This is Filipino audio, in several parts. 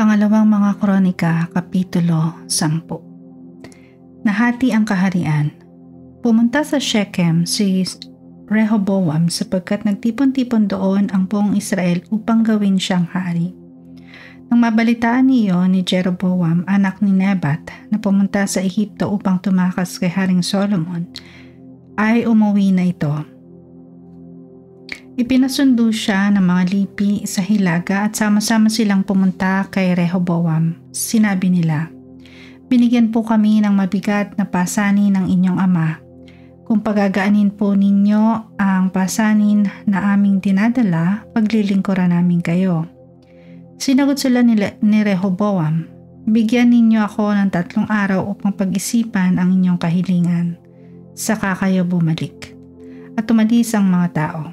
Pangalawang mga Kronika, Kapitulo 10. Nahati ang kaharian. Pumunta sa Shechem si Rehoboam sapagkat nagtipon-tipon doon ang buong Israel upang gawin siyang hari. Nang mabalitaan niyon ni Jeroboam, anak ni Nebat, na pumunta sa Ehipto upang tumakas kay Haring Solomon, ay umuwi na ito. Ipinasundo siya ng mga lipi sa Hilaga at sama-sama silang pumunta kay Rehoboam. Sinabi nila, "Binigyan po kami ng mabigat na pasanin ng inyong ama. Kung pagagaanin po ninyo ang pasanin na aming dinadala, paglilingkuran namin kayo." Sinagot sila ni Rehoboam, "Bigyan ninyo ako ng 3 araw upang pag-isipan ang inyong kahilingan. Saka kayo bumalik." At umalis ang mga tao.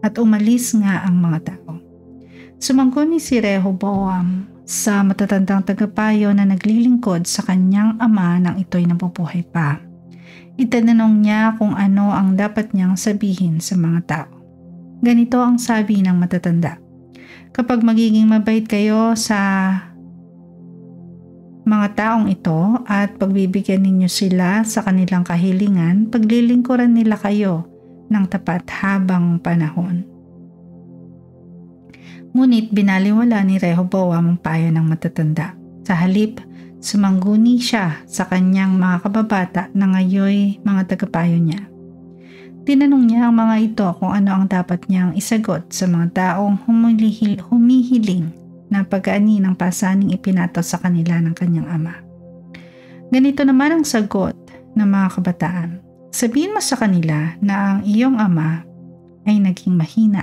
At umalis nga ang mga tao. Sumangkuni si Rehoboam sa matatandang tagapayo na naglilingkod sa kanyang ama nang ito'y nabubuhay pa. Itanong niya kung ano ang dapat niyang sabihin sa mga tao. Ganito ang sabi ng matatanda, "Kapag magiging mabait kayo sa mga taong ito at pagbibigyan ninyo sila sa kanilang kahilingan, paglilingkuran nila kayo ng tapat habang panahon." Ngunit binaliwala ni Rehoboam ang payo ng matatanda. Sa halip, sumangguni siya sa kanyang mga kababata na ngayoy mga tagapayo niya. Tinanong niya ang mga ito kung ano ang dapat niyang isagot sa mga taong humihiling na pag-aani ng pasaning ipinato sa kanila ng kanyang ama. Ganito naman ang sagot ng mga kabataan. "Sabihin mo sa kanila na ang iyong ama ay naging mahina.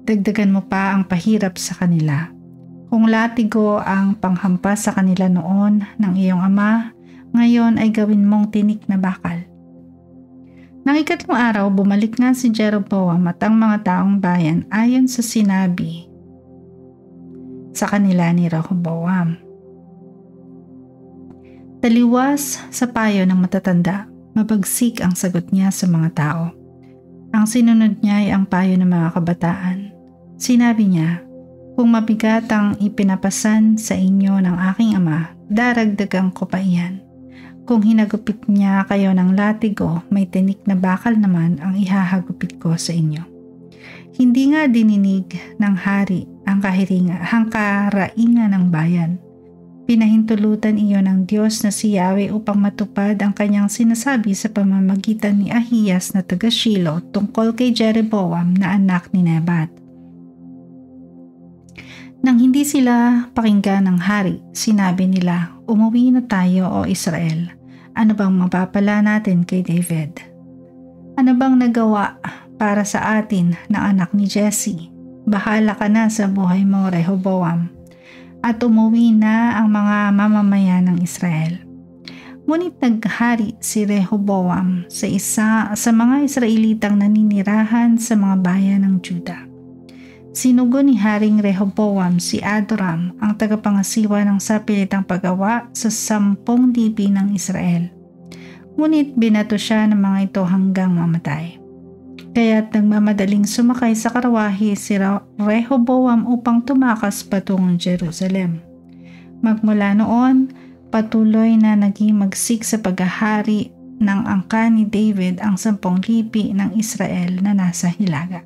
Dagdagan mo pa ang pahirap sa kanila. Kung latigo ang panghampas sa kanila noon ng iyong ama, ngayon ay gawin mong tinik na bakal." Nang 3 araw, bumalik nga si Jeroboam at ang mga taong bayan ayon sa sinabi sa kanila ni Rehoboam. Taliwas sa payo ng matatanda, mabagsik ang sagot niya sa mga tao. Ang sinunod niya ay ang payo ng mga kabataan. Sinabi niya, "Kung mabigat ang ipinapasan sa inyo ng aking ama, daragdagan ko pa iyan. Kung hinagupit niya kayo ng latigo, may tinik na bakal naman ang ihahagupit ko sa inyo." Hindi nga dininig ng hari ang karaingan ng bayan. Pinahintulutan iyon ng Diyos na si Yahweh upang matupad ang kanyang sinasabi sa pamamagitan ni Ahiyas na taga Shilo tungkol kay Jeroboam na anak ni Nebat. Nang hindi sila pakinggan ng hari, sinabi nila, "Umuwi na tayo, o Israel. Ano bang mapapala natin kay David? Ano bang nagawa para sa atin ng anak ni Jesse? Bahala ka na sa buhay mo, Rehoboam." At umuwi na ang mga mamamayan ng Israel. Ngunit naghari si Rehoboam sa isa sa mga Israelitang naninirahan sa mga bayan ng Juda. Sinugo ni Haring Rehoboam si Adoram, ang tagapangasiwa ng sapilitang paggawa sa 10 lipi ng Israel. Ngunit binato siya ng mga ito hanggang mamatay. Kaya't nagmamadaling sumakay sa karawahe si Rehoboam upang tumakas patungong Jerusalem. Magmula noon, patuloy na naging magsik sa paghahari ng angkan ni David ang 10 lipi ng Israel na nasa Hilaga.